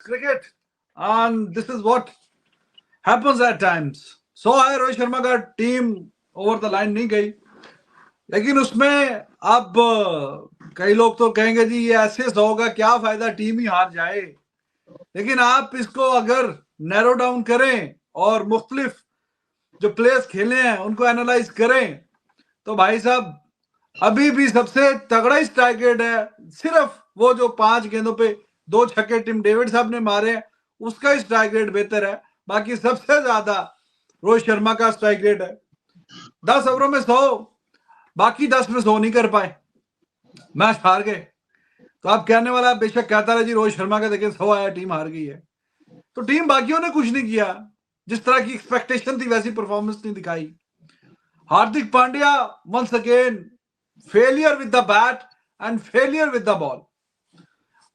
cricket, and this is what happens at times. सो है रोहित शर्मा का team over the line नहीं गई, लेकिन उसमें अब कई लोग तो कहेंगे जी ये ऐसे 100 का क्या फायदा, टीम ही हार जाए। लेकिन आप इसको अगर नैरो डाउन करें और मुख्तलिफ जो प्लेयर्स खेले हैं उनको एनालाइज करें तो भाई साहब अभी भी सबसे तगड़ा स्ट्राइक रेट है सिर्फ वो जो 5 गेंदों पे 2 छक्के टिम डेविड साहब ने मारे हैं, उसका स्ट्राइक रेट बेहतर है। बाकी सबसे ज्यादा रोहित शर्मा का स्ट्राइक रेट है। 10 ओवरों में 100, बाकी 10 में 100 नहीं कर पाए, मैच हार गए। तो आप कहने वाला बेशक कहता रहे जी रोहित शर्मा का देखिए 100 आया, टीम हार गई है। तो टीम बाकियों ने कुछ नहीं किया, जिस तरह की एक्सपेक्टेशन थी वैसी परफॉर्मेंस नहीं दिखाई। Hardik Pandya once again failure with the bat and failure with the ball.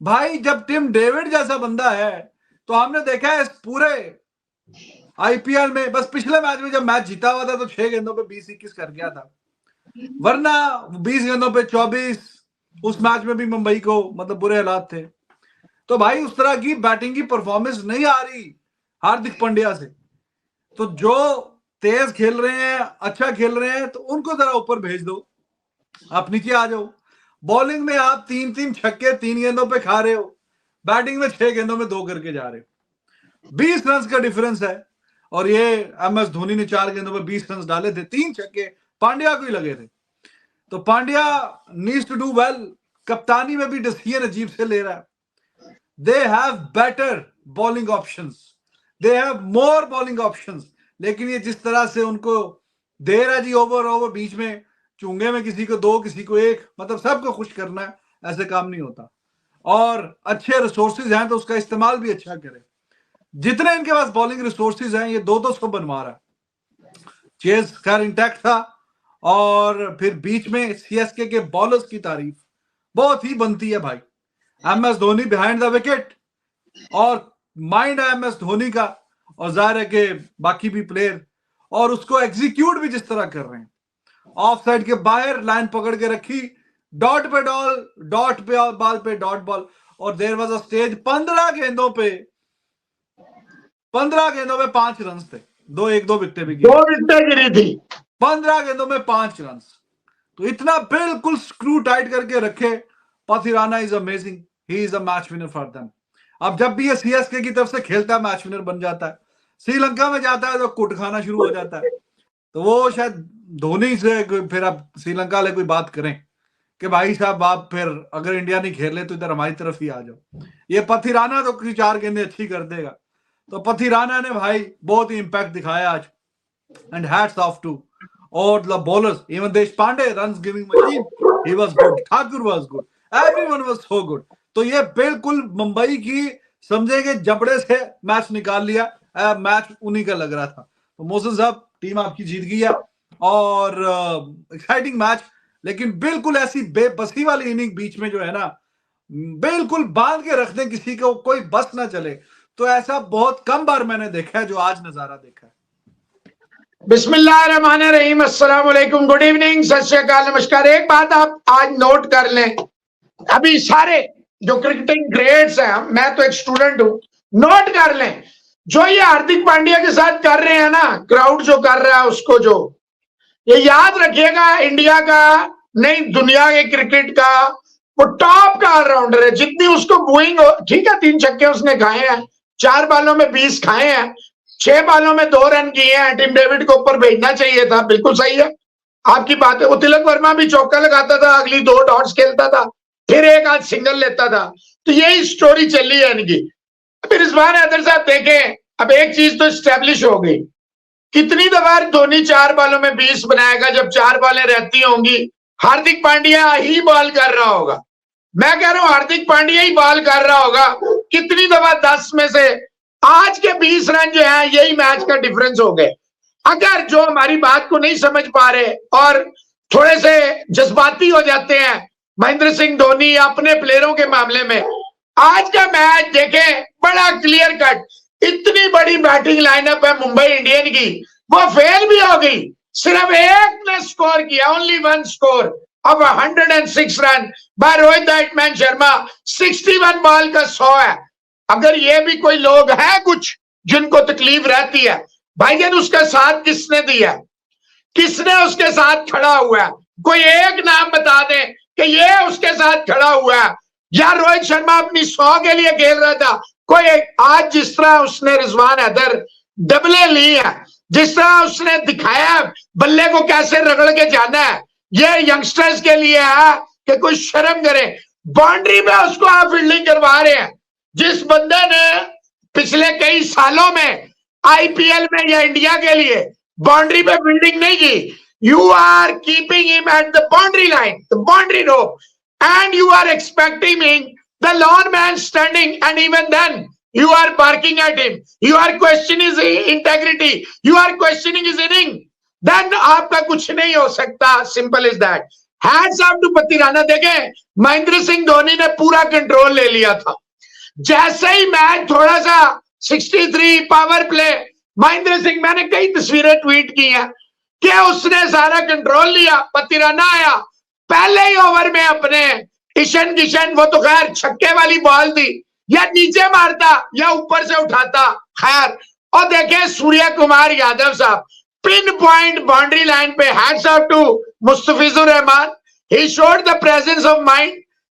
भाई जब टिम डेविड जैसा बंदा है तो हमने देखा है इस पूरे आईपीएल में, बस पिछले मैच में जब मैच जीता हुआ था तो 6 गेंदों पे 20-21 कर गया था, वरना 20 गेंदों पे 24 उस मैच में भी मुंबई को मतलब बुरे हालात थे। तो भाई उस तरह की बैटिंग की परफॉर्मेंस नहीं आ रही हार्दिक पांड्या से। तो जो तेज खेल रहे हैं, अच्छा खेल रहे हैं, तो उनको जरा ऊपर भेज दो, आप नीचे आ जाओ। बॉलिंग में आप 3-3 छक्के 3 गेंदों पे खा रहे हो, बैटिंग में 6 गेंदों में 2 करके जा रहे हो। 20 रन का डिफरेंस है। और ये एमएस धोनी ने 4 गेंदों में 20 रन डाले थे, 3 छक्के पांड्या को ही लगे थे। तो Pandya needs to do well. कप्तानी में भी डिसीजन अजीब से ले रहा है। They have better bowling options, they have more bowling options, लेकिन ये जिस तरह से उनको दे रहा है जी ओवर बीच में चुंगे में किसी को 2 किसी को 1, मतलब सबको खुश करना है, ऐसे काम नहीं होता। और अच्छे रिसोर्सेज हैं तो उसका इस्तेमाल भी अच्छा करें। जितने इनके पास बॉलिंग रिसोर्सेज हैं ये 2-2 बनवा रहा है। चेस खैर इंटैक्ट था, और फिर बीच में सीएसके के बॉलर्स की तारीफ बहुत ही बनती है भाई। MS Dhoni behind the wicket, और माइंड है एमएस धोनी का, और जाहिर है कि बाकी भी प्लेयर, और उसको एग्जीक्यूट भी जिस तरह कर रहे हैं। ऑफ साइड के बाहर लाइन पकड़ के रखी, डॉट पे बॉल पे डॉट बॉल, और देयर वाज अ स्टेज 15 गेंदों पे 5 रन थे, 2 विकेटें भी 2 विकेटें गिरी थी 15 गेंदों में 5 रन। तो इतना बिल्कुल स्क्रू टाइट करके रखे। Pathirana is amazing, he is a match winner for them. अब जब भी ये सीएसके की तरफ से खेलता है मैच विनर बन जाता है, श्रीलंका में जाता है तो कुट खाना शुरू हो जाता है। तो वो शायद धोनी से फिर अब श्रीलंका वाले कोई बात करें कि भाई साहब आप फिर अगर इंडिया नहीं खेल रहे तो इधर हमारी तरफ ही आ जाओ। ये पथिराना तो 4 गेंदें अच्छी कर देगा। तो पथिराना ने भाई बहुत ही इंपैक्ट दिखाया आज, and hats off to all the bowlers, even Deshpande runs giving machine, he was good, Thakur was good, everyone was so good। तो ये बिल्कुल मुंबई की समझेंगे जबड़े से मैच निकाल लिया, मैच उन्हीं का लग रहा था। तो मोहसिन साहब टीम आपकी जीत गई है, और एक्साइटिंग मैच, लेकिन बिल्कुल ऐसी बेबसी वाली इनिंग बीच में जो है ना, बिल्कुल बांध के रख दें किसी को, कोई बस ना चले, तो ऐसा बहुत कम बार मैंने देखा है जो आज नजारा देखा है। बिस्मिल्लाहिर्रहमानिर्रहीम, अस्सलाम वालेकुम, गुड इवनिंग, सत श्री अकाल, नमस्कार। एक बात आप आज नोट कर लें, अभी सारे जो क्रिकेटिंग ग्रेड्स हैं, मैं तो एक स्टूडेंट हूं, नोट कर लें जो ये हार्दिक पांड्या के साथ कर रहे हैं ना, क्राउड जो कर रहा है उसको, जो ये याद रखिएगा, इंडिया का नहीं दुनिया के क्रिकेट का वो टॉप का ऑलराउंडर है। जितनी उसको बूइंग हो, ठीक है 3 छक्के उसने खाए हैं, 4 बालों में 20 खाए हैं, 6 बालों में 2 रन किए हैं, टिम डेविड को ऊपर भेजना चाहिए था, बिल्कुल सही है आपकी बात है। वो तिलक वर्मा भी चौका लगाता था, अगली 2 डॉट्स खेलता था, फिर एक आध सिंगल लेता था। तो यही स्टोरी चली है इनकी। फिर रिजवान हैदर साहब देखें, अब एक चीज तो स्टैब्लिश हो गई, कितनी दफा धोनी 4 बालों में 20 बनाएगा, जब 4 बालें रहती होंगी हार्दिक पांड्या ही बॉल कर रहा होगा। मैं कह रहा हूं हार्दिक पांड्या ही बॉल कर रहा होगा। कितनी दफा 10 में से आज के 20 रन जो है यही मैच का डिफरेंस हो गए। अगर जो हमारी बात को नहीं समझ पा रहे और थोड़े से जज्बाती हो जाते हैं महेंद्र सिंह धोनी अपने प्लेयरों के मामले में, आज का मैच देखें बड़ा क्लियर कट, इतनी बड़ी बैटिंग लाइनअप है मुंबई इंडियन की, वो फेल भी हो गई। सिर्फ एक ने स्कोर किया, ओनली 1 स्कोर अब 106 run by Rohit that man Sharma. 61 ball का 100 है, अगर ये भी कोई लोग हैं कुछ जिनको तकलीफ रहती है, भाईजान उसका साथ किसने दिया, किसने उसके साथ खड़ा हुआ है? कोई एक नाम बता दे कि ये उसके साथ खड़ा हुआ है। यार रोहित शर्मा अपनी 100 के लिए खेल रहा था, कोई आज जिस तरह उसने रिजवान हैदर डबले ली है, जिस तरह उसने दिखाया बल्ले को कैसे रगड़ के जाना है, ये यंगस्टर्स के लिए है कि कोई शर्म करे। बाउंड्री पे उसको आप फील्डिंग करवा रहे हैं, जिस बंदे ने पिछले कई सालों में आईपीएल में या इंडिया के लिए बाउंड्री पे फील्डिंग नहीं की। You are keeping him at the boundary line, the boundary rope, and you are expecting him, the lone man standing, and even then you are barking at him, you are questioning his integrity, you are questioning his inning, then आपका कुछ नहीं हो सकता। simple is that। Hats off to पति राणा। देखें महेंद्र सिंह धोनी ने पूरा control ले लिया था, जैसे ही मैच थोड़ा सा 63 पावर प्ले, महेंद्र सिंह, मैंने कई तस्वीरें ट्वीट की हैं कि उसने सारा कंट्रोल लिया। पति राणा आया पहले ही ओवर में अपने ईशन किशन, वो तो खैर छक्के वाली बॉल थी, या नीचे मारता या ऊपर से उठाता, खैर। और देखें सूर्य कुमार यादव साहब पिन पॉइंट बाउंड्री लाइन पे। Hats off to Mustafizur Rahman, he showed the presence of mind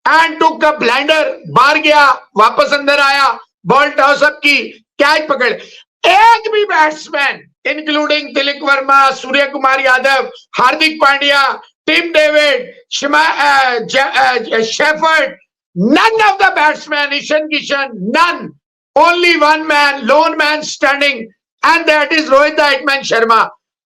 and took a blinder, बाहर गया वापस अंदर आया, बॉल टॉस अप की, कैच पकड़। एक भी batsman including Tilak Varma, Surya Kumar Yadav, Hardik Pandya, Tim David, Shepherd, none of the batsmen, Ishan Kishan, none, only one man, lone man standing, and that is Rohit the hitman Sharma.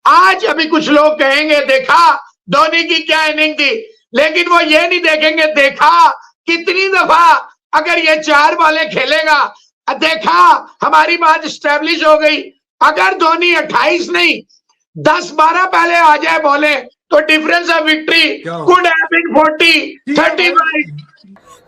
आज अभी कुछ लोग कहेंगे देखा धोनी की क्या इनिंग थी, लेकिन वो ये नहीं देखेंगे देखा कितनी दफा अगर ये 4 बॉलें खेलेगा, देखा हमारी बात स्टैब्लिश हो गई। अगर धोनी 28 नहीं 10-12 पहले आ जाए बोले तो difference of victory could have been 40, 35।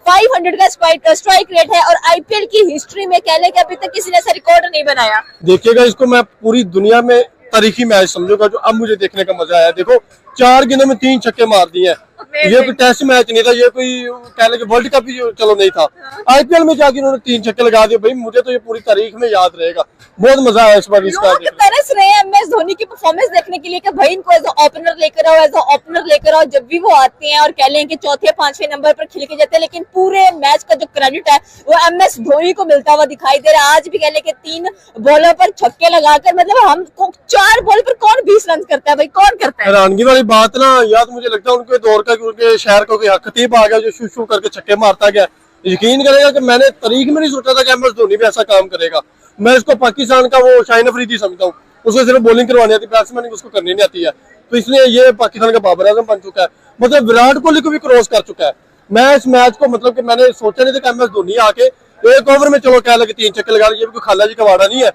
500 का स्ट्राइक रेट है और आईपीएल की हिस्ट्री में कह लें कि अभी तक किसी ने ऐसा रिकॉर्ड नहीं बनाया। देखिएगा इसको मैं पूरी दुनिया में तारीखी मैच समझूंगा जो अब मुझे देखने का मजा आया। देखो 4 गेंदों में 3 छक्के मार दिए हैं। ये कोई टेस्ट मैच नहीं था, ये कोई कह लें कि वर्ल्ड कप भी चलो नहीं था, आईपीएल में जाके उन्होंने 3 छक्के लगा दिए। भाई मुझे तो ये पूरी तारीख में याद रहेगा, बहुत मजा आया इस बार इसका। तरस रहे हैं एमएस धोनी की परफॉर्मेंस देखने के लिए कि भाई इनको एज ओपनर लेकर आओ, एज ओपनर लेकर आओ। जब भी वो आते हैं और कह लें कि 4-5वें नंबर पर खिल के जाते हैं, लेकिन पूरे मैच का जो क्रेडिट है वो एमएस धोनी को मिलता हुआ दिखाई दे रहा है। आज भी कह लें कि 3 बॉलों पर छक्के लगाकर, मतलब हम 4 बॉल पर कौन 20 रन करता है भाई, कौन करता है? हैरानगी वाली बात ना, याद मुझे लगता है उनके दौर का, उनके शहर को खतीब आ गया जो शू शू करके छक्के मारता गया। यकीन करेगा कि मैंने तारीख में नहीं सोचा था कि एमएस धोनी भी ऐसा काम करेगा। मैं इसको पाकिस्तान का वो शाहीन अफरीदी समझता हूँ, उसको सिर्फ बॉलिंग करवानी आती है, बैट्समैन उसको करनी नहीं आती है, तो इसलिए ये पाकिस्तान का बाबर आजम बन चुका है। मतलब विराट कोहली को भी क्रॉस कर चुका है। मैं इस मैच को मतलब कि मैंने सोचा नहीं था कि एमएस धोनी आके 1 ओवर में चलो कह लगे 3 छक्के लगा, ये भी कोई खाला जी का वाड़ा नहीं है।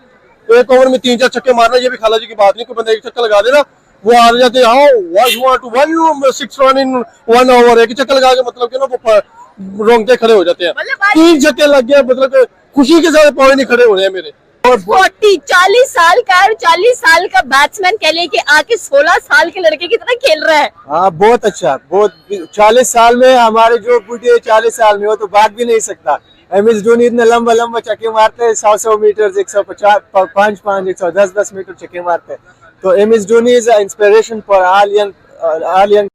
1 ओवर में 3-4 छक्के मारना ये भी खाला जी की बात नहीं। कोई बंदा 1 छक्का लगा देना वो हार जाते हैं। हाँ 6 रन इन 1 ओवर, 1 छक्का लगा के मतलब कि ना वो रोंगटे खड़े हो जाते हैं। 3 छक्के लग गया, मतलब खुशी के साथ पाँव नहीं खड़े हो रहे हैं मेरे। 40 साल का और 40 साल का बैट्समैन कह ले कि आके 16 साल के लड़के की तरह खेल रहा है। हाँ बहुत अच्छा, बहुत 40 साल में हमारे जो बुढ़े 40 साल में हो तो भाग भी नहीं सकता। एमएस धोनी इतने लंबा लंबा छक्के मारते हैं, 100 मीटर, 150, 5 110 मीटर छक्के मारते हैं। तो MS Dhoni is inspiration for all young